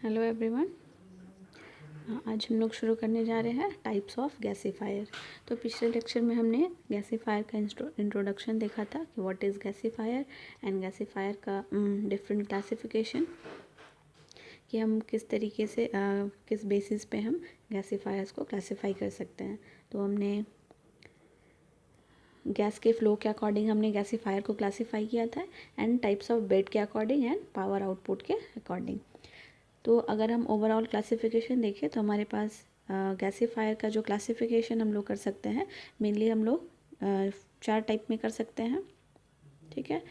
Hello everyone. आज हम लोग शुरू करने जा रहे हैं टाइप्स ऑफ गैसीफायर। तो पिछले लेक्चर में हमने गैसीफायर का इंट्रोडक्शन देखा था कि what is gasifier and gasifier का डिफरेंट क्लासिफिकेशन, कि हम किस तरीके से किस बेसिस पे हम गैसीफायर्स को क्लासीफाई कर सकते हैं। तो हमने गैस के फ्लो के अकॉर्डिंग हमने गैसीफायर को क्लासीफाई किया था एंड टाइप्स ऑफ बेड के अकॉर्डिंग एंड पावर आउटपुट के अकॉर्डिंग। तो अगर हम ओवरऑल क्लासिफिकेशन देखें तो हमारे पास गैसीफायर का जो क्लासिफिकेशन हम लोग कर सकते हैं, मेनली हम लोग 4 टाइप में कर सकते हैं। ठीक है,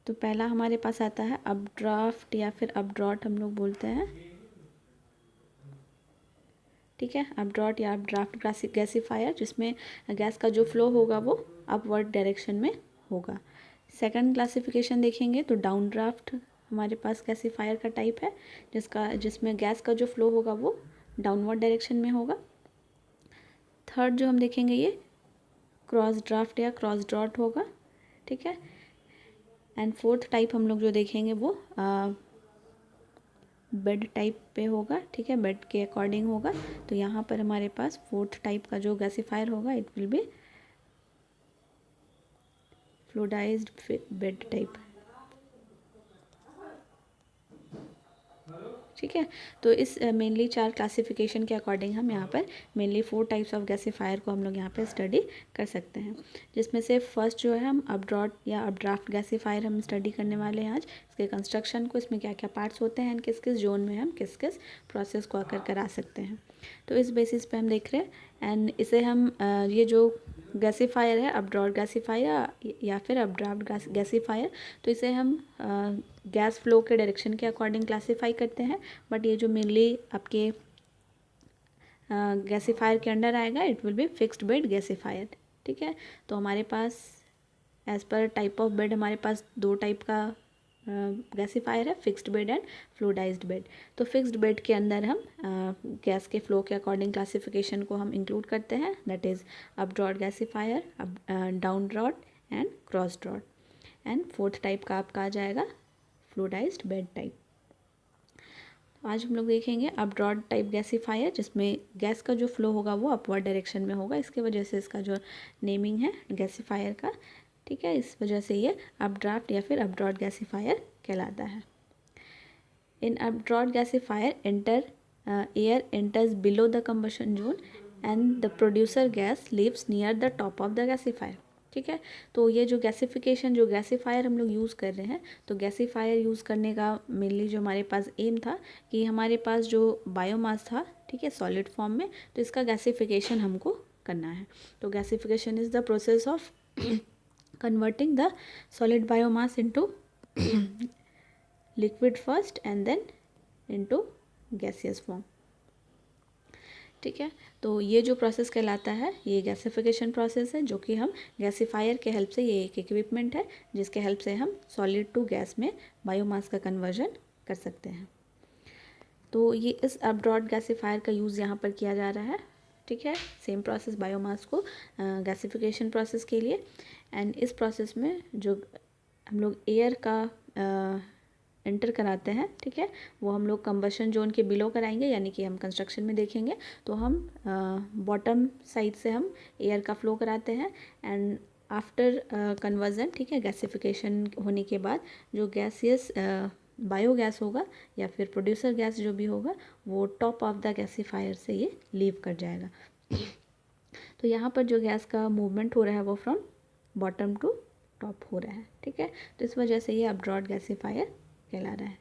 तो पहला हमारे पास आता है अपड्राफ्ट या फिर अपड्रॉट हम लोग बोलते हैं। ठीक है, अपड्रॉट या अपड्राफ्ट गैसीफायर, जिसमें गैस का जो फ्लो होगा वो अपवर्ड डायरेक्शन में होगा। सेकंड क्लासिफिकेशन देखेंगे तो डाउन ड्राफ्ट हमारे पास गैसीफायर का टाइप है, जिसमें गैस का जो फ्लो होगा वो डाउनवर्ड डायरेक्शन में होगा। थर्ड जो हम देखेंगे ये क्रॉस ड्राफ्ट या क्रॉस ड्रॉट होगा। ठीक है, एंड फोर्थ टाइप हम लोग जो देखेंगे वो बेड टाइप पे होगा। ठीक है, बेड के अकॉर्डिंग होगा। तो यहाँ पर हमारे पास फोर्थ टाइप का जो गैसीफायर होगा it will be fluidized bed type. ठीक है, तो इस मेनली 4 क्लासिफिकेशन के अकॉर्डिंग हम यहाँ पर मेनली 4 टाइप्स ऑफ गैसीफायर को हम लोग यहाँ पे स्टडी कर सकते हैं, जिसमें से फर्स्ट जो है हम अपड्रॉट या अपड्राफ्ट गैसीफायर हम स्टडी करने वाले हैं आज। इसके कंस्ट्रक्शन को, इसमें क्या क्या पार्ट्स होते हैं, किस किस जोन में हम किस किस प्रोसेस को आकर करा सकते हैं, तो इस बेसिस पे हम देख रहे हैं। एंड इसे हम ये जो गैसीफायर है अपड्रॉट गैसीफायर या फिर अपड्राफ्ट गैसीफायर, तो इसे हम गैस फ्लो के डायरेक्शन के अकॉर्डिंग क्लासीफाई करते हैं। बट ये जो मेनली आपके गैसीफायर के अंडर आएगा it will be fixed bed gasifier. ठीक है, तो हमारे पास as per type of bed हमारे पास 2 टाइप का गैसीफायर है, fixed bed and fluidized bed. तो फिक्स्ड बेड के अंदर हम गैस के फ्लो के अकॉर्डिंग क्लासिफिकेशन को हम इंक्लूड करते हैं, that is updraught gasifier, down draught and cross draught. And fourth type का आपका आ जाएगा फ्लूइडाइज्ड बेड टाइप। तो आज हम लोग देखेंगे अपड्रॉट टाइप गैसीफायर, जिसमें गैस का जो फ्लो होगा वो अपवर्ड डायरेक्शन में होगा। इसके वजह से इसका जो नेमिंग है गैसीफायर का, ठीक है, इस वजह से ये अपड्राफ्ट या फिर अपड्रॉट गैसीफायर कहलाता है। In updraught gasifier air enters below the combustion zone and the producer gas leaves near the top of the gasifier. ठीक है, तो ये जो गैसीफिकेशन जो गैसीफायर हम लोग यूज़ कर रहे हैं, तो गैसीफायर यूज़ करने का मेनली जो हमारे पास एम था कि हमारे पास जो बायोमास था, ठीक है, सॉलिड फॉर्म में, तो इसका गैसीफिकेशन हमको करना है। तो gasification is the process of converting the solid biomass into liquid first and then into gaseous form। ठीक है, तो ये जो प्रोसेस कहलाता है ये गैसिफिकेशन प्रोसेस है, जो कि हम गैसीफायर के हेल्प से, ये एक इक्विपमेंट है जिसके हेल्प से हम सॉलिड टू गैस में बायोमास का कन्वर्जन कर सकते हैं। तो ये इस अपड्रॉट गैसीफायर का यूज़ यहाँ पर किया जा रहा है। ठीक है, सेम प्रोसेस बायोमास को गैसिफिकेशन प्रोसेस के लिए। एंड इस प्रोसेस में जो हम लोग एयर का एंटर कराते हैं, ठीक है, वो हम लोग कंबशन जोन के बिलो कराएंगे, यानी कि हम कंस्ट्रक्शन में देखेंगे तो हम बॉटम साइड से हम एयर का फ्लो कराते हैं। एंड आफ्टर कन्वर्जन, ठीक है, गैसिफिकेशन होने के बाद जो गैसियस बायोगैस होगा या फिर प्रोड्यूसर गैस जो भी होगा वो टॉप ऑफ द गैसीफायर से ये लीव कर जाएगा। तो यहाँ पर जो गैस का मूवमेंट हो रहा है वो फ्रॉम बॉटम टू टॉप हो रहा है। ठीक है, तो इस वजह से ये अपड्रॉट गैसीफायर कहला रहा है।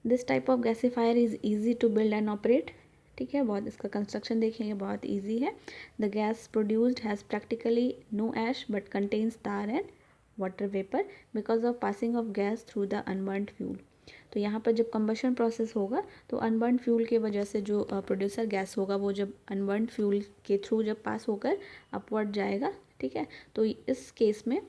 This type of gasifier is easy to build and operate. ठीक है, बहुत इसका कंस्ट्रक्शन देखेंगे, बहुत ईजी है। The gas produced has practically no ash but contains tar and water vapour because of passing of gas through the unburned fuel. तो यहाँ पर जब कंबशन प्रोसेस होगा तो अनबर्न्ड फ्यूल के वजह से जो प्रोड्यूसर गैस होगा वो जब अनबर्न्ड फ्यूल के थ्रू जब पास होकर अपवर्ड जाएगा, ठीक है, तो इस केस में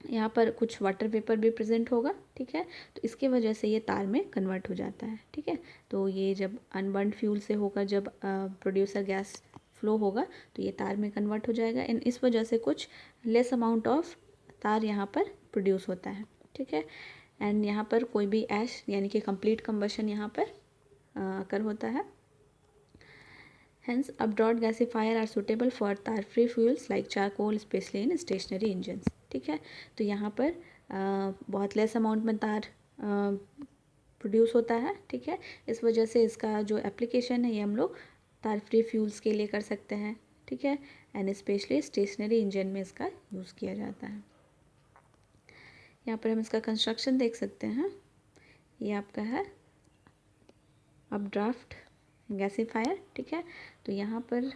यहाँ पर कुछ वाटर वेपर भी प्रेजेंट होगा। ठीक है, तो इसके वजह से ये तार में कन्वर्ट हो जाता है। ठीक है, तो ये जब अनबर्न्ड फ्यूल से होकर जब प्रोड्यूसर गैस फ्लो होगा तो ये तार में कन्वर्ट हो जाएगा एंड इस वजह से कुछ लेस अमाउंट ऑफ तार यहाँ पर प्रोड्यूस होता है। ठीक है। एंड यहाँ पर कोई भी ऐश यानी कि कंप्लीट कंबशन यहाँ पर अकर होता है। Hence, abroad gasifier are suitable for tar-free fuels like charcoal, especially in stationary engines. ठीक है, तो यहाँ पर बहुत लेस अमाउंट में तार प्रोड्यूस होता है। ठीक है, इस वजह से इसका जो एप्लीकेशन है ये हम लोग तार फ्री फ्यूल्स के लिए कर सकते हैं। ठीक है, एंड स्पेशली स्टेशनरी इंजन में इसका यूज़ किया जाता है। यहाँ पर हम इसका कंस्ट्रक्शन देख सकते हैं। ये आपका है अपड्राफ्ट गैसीफायर। ठीक है, तो यहाँ पर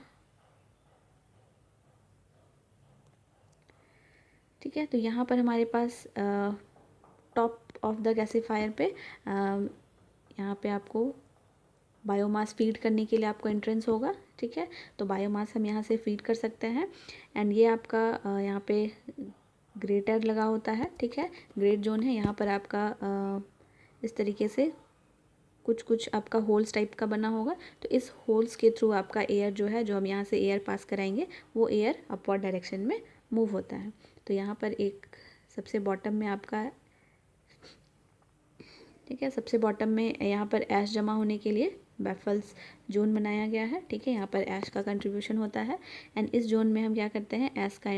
ठीक है, तो यहाँ पर हमारे पास टॉप ऑफ द गैसीफायर पे यहाँ पे आपको बायोमास फीड करने के लिए आपको एंट्रेंस होगा। ठीक है, तो बायोमास हम यहाँ से फीड कर सकते हैं। एंड ये आपका यहाँ पे ग्रेटर लगा होता है। ठीक है, ग्रेट जोन है, यहाँ पर आपका इस तरीके से कुछ कुछ आपका होल्स टाइप का बना होगा। तो इस होल्स के थ्रू आपका एयर जो है, जो हम यहाँ से एयर पास कराएंगे, वो एयर अपवर्ड डायरेक्शन में मूव होता है। तो यहाँ पर एक सबसे बॉटम में आपका ठीक है, सबसे बॉटम में यहाँ पर ऐश जमा होने के लिए बैफल्स जोन बनाया गया है। ठीक है, यहाँ पर ऐश का कंट्रीब्यूशन होता है। एंड इस जोन में हम क्या करते हैं, ऐश का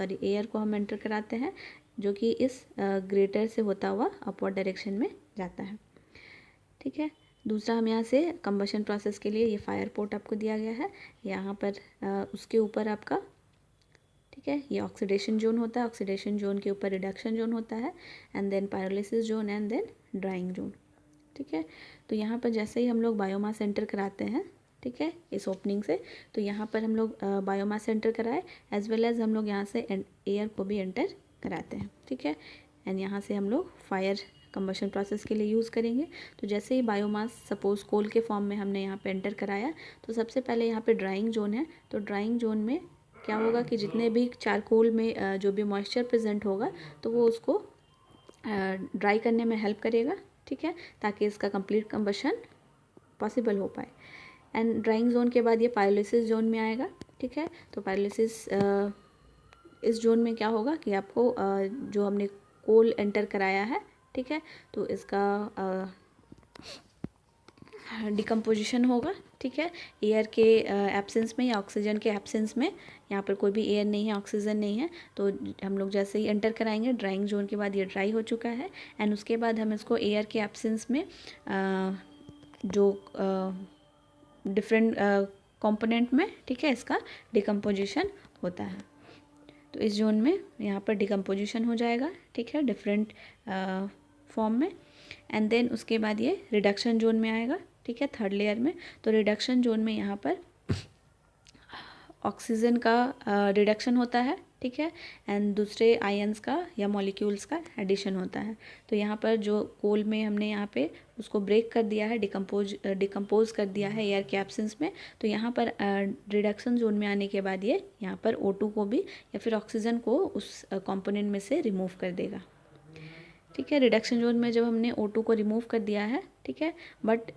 एयर को हम एंटर कराते हैं, जो कि इस ग्रेटर से होता हुआ अपवर्ड डायरेक्शन में जाता है। ठीक है, दूसरा हम यहाँ से कंबशन प्रोसेस के लिए ये फायर पोर्ट आपको दिया गया है। यहाँ पर उसके ऊपर आपका ठीक है, ये ऑक्सीडेशन जोन होता है। ऑक्सीडेशन जोन के ऊपर रिडक्शन जोन होता है, and then pyrolysis zone, and then drying zone. ठीक है, तो यहाँ पर जैसे ही हम लोग बायोमास एंटर कराते हैं, ठीक है, इस ओपनिंग से, तो यहाँ पर हम लोग बायोमास एंटर कराए, एज वेल एज हम लोग यहाँ से एयर को भी एंटर कराते हैं। ठीक है, एंड यहाँ से हम लोग फायर कंबशन प्रोसेस के लिए यूज़ करेंगे। तो जैसे ही बायोमास सपोज कोल के फॉर्म में हमने यहाँ पे एंटर कराया, तो सबसे पहले यहाँ पे ड्राइंग जोन है। तो ड्राइंग जोन में क्या होगा कि जितने भी चारकोल में जो भी मॉइस्चर प्रेजेंट होगा, तो वो उसको ड्राई करने में हेल्प करेगा। ठीक है, ताकि इसका कंप्लीट कंबशन पॉसिबल हो पाए। एंड ड्राइंग जोन के बाद ये पायरोलिसिस जोन में आएगा। ठीक है, तो पायरोलिसिस इस जोन में क्या होगा कि आपको जो हमने कोल एंटर कराया है, ठीक है, तो इसका डिकम्पोजिशन होगा। ठीक है, एयर के एब्सेंस में या ऑक्सीजन के एब्सेंस में, यहाँ पर कोई भी एयर नहीं है, ऑक्सीजन नहीं है, तो हम लोग जैसे ही एंटर कराएंगे ड्राइंग जोन के बाद ये ड्राई हो चुका है। एंड उसके बाद हम इसको एयर के एब्सेंस में जो डिफरेंट कंपोनेंट में, ठीक है, इसका डिकम्पोजिशन होता है। तो इस जोन में यहाँ पर डिकम्पोजिशन हो जाएगा। ठीक है, डिफरेंट फॉर्म में। एंड देन उसके बाद ये रिडक्शन जोन में आएगा। ठीक है, थर्ड लेयर में। तो रिडक्शन जोन में यहाँ पर ऑक्सीजन का रिडक्शन होता है। ठीक है, एंड दूसरे आयंस का या मॉलिक्यूल्स का एडिशन होता है। तो यहाँ पर जो कोल में हमने यहाँ पे उसको ब्रेक कर दिया है, डिकम्पोज कर दिया है एयर के एब्सेंस में, तो यहाँ पर रिडक्शन जोन में आने के बाद ये यहाँ पर O2 को भी या फिर ऑक्सीजन को उस कंपोनेंट में से रिमूव कर देगा। ठीक है, रिडक्शन जोन में जब हमने O2 को रिमूव कर दिया है, ठीक है, बट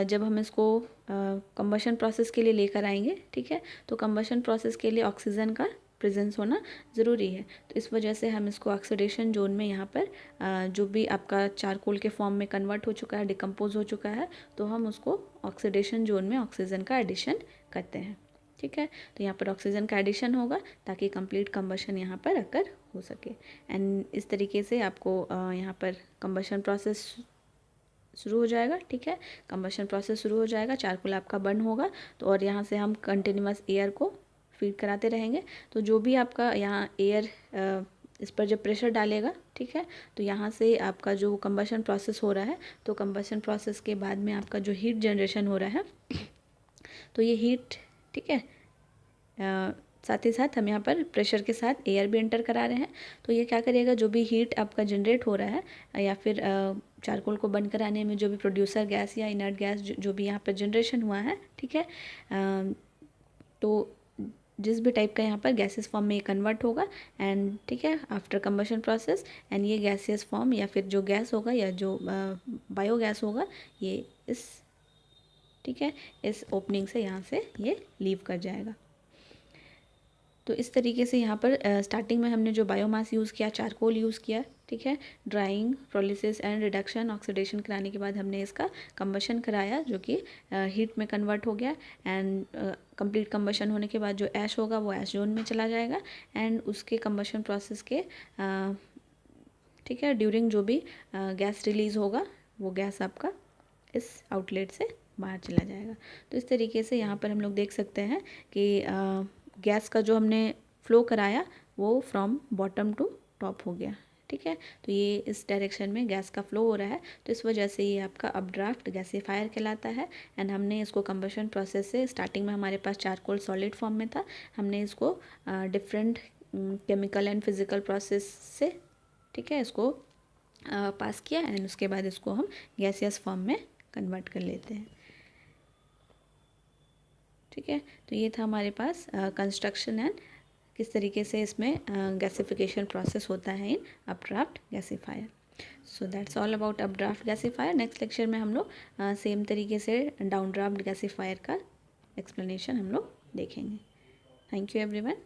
जब हम इसको कंबशन प्रोसेस के लिए लेकर आएंगे, ठीक है, तो कंबशन प्रोसेस के लिए ऑक्सीजन का प्रेजेंस होना ज़रूरी है। तो इस वजह से हम इसको ऑक्सीडेशन जोन में यहाँ पर जो भी आपका चारकोल के फॉर्म में कन्वर्ट हो चुका है, डिकम्पोज हो चुका है, तो हम उसको ऑक्सीडेशन जोन में ऑक्सीजन का एडिशन करते हैं। ठीक है, तो यहाँ पर ऑक्सीजन का एडिशन होगा ताकि कंप्लीट कंबशन यहाँ पर अकर हो सके। एंड इस तरीके से आपको यहाँ पर कंबशन प्रोसेस शुरू हो जाएगा। ठीक है, कंबशन प्रोसेस शुरू हो जाएगा, चारकोल आपका बर्न होगा, तो और यहाँ से हम कंटिन्यूअस एयर को फीड कराते रहेंगे। तो जो भी आपका यहाँ एयर इस पर जब प्रेशर डालेगा, ठीक है, तो यहाँ से आपका जो कंबशन प्रोसेस हो रहा है, तो कंबशन प्रोसेस के बाद में आपका जो हीट जनरेशन हो रहा है, तो ये हीट, ठीक है, साथ ही साथ हम यहाँ पर प्रेशर के साथ एयर भी एंटर करा रहे हैं। तो ये क्या करेगा, जो भी हीट आपका जनरेट हो रहा है या फिर चारकोल को बंद कराने में जो भी प्रोड्यूसर गैस या इनर्ट गैस जो भी यहाँ पर जनरेशन हुआ है, ठीक है, तो जिस भी टाइप का यहाँ पर गैसेस फॉर्म में ये कन्वर्ट होगा। एंड ठीक है, आफ्टर कंबशन प्रोसेस, एंड ये गैसियस फॉर्म या फिर जो गैस होगा या जो बायोगैस होगा, ये इस, ठीक है, इस ओपनिंग से यहाँ से ये लीव कर जाएगा। तो इस तरीके से यहाँ पर स्टार्टिंग में हमने जो बायोमास यूज़ किया, चारकोल यूज़ किया, ठीक है, ड्राइंग, प्रोलिसिस एंड रिडक्शन, ऑक्सीडेशन कराने के बाद हमने इसका कंबशन कराया जो कि हीट में कन्वर्ट हो गया। एंड कंप्लीट कंबशन होने के बाद जो ऐश होगा वो ऐश जोन में चला जाएगा। एंड उसके कंबशन प्रोसेस के ठीक है ड्यूरिंग जो भी गैस रिलीज़ होगा वो गैस आपका इस आउटलेट से बाहर चला जाएगा। तो इस तरीके से यहाँ पर हम लोग देख सकते हैं कि गैस का जो हमने फ्लो कराया वो फ्रॉम बॉटम टू टॉप हो गया, ठीक है। तो ये इस डायरेक्शन में गैस का फ्लो हो रहा है, तो इस वजह से ये आपका अपड्राफ्ट गैसीफायर कहलाता है। एंड हमने इसको कंबशन प्रोसेस से, स्टार्टिंग में हमारे पास चारकोल सॉलिड फॉर्म में था, हमने इसको different chemical and physical process से, ठीक है, इसको पास किया एंड उसके बाद इसको हम गैसियस फॉर्म में कन्वर्ट कर लेते हैं, ठीक है। तो ये था हमारे पास कंस्ट्रक्शन एंड किस तरीके से इसमें गैसिफिकेशन प्रोसेस होता है in updraft gasifier. So that's all about updraft gasifier. Next lecture में हम लोग सेम तरीके से डाउन ड्राफ्ट गैसीफायर का एक्सप्लेनेशन हम लोग देखेंगे। Thank you everyone.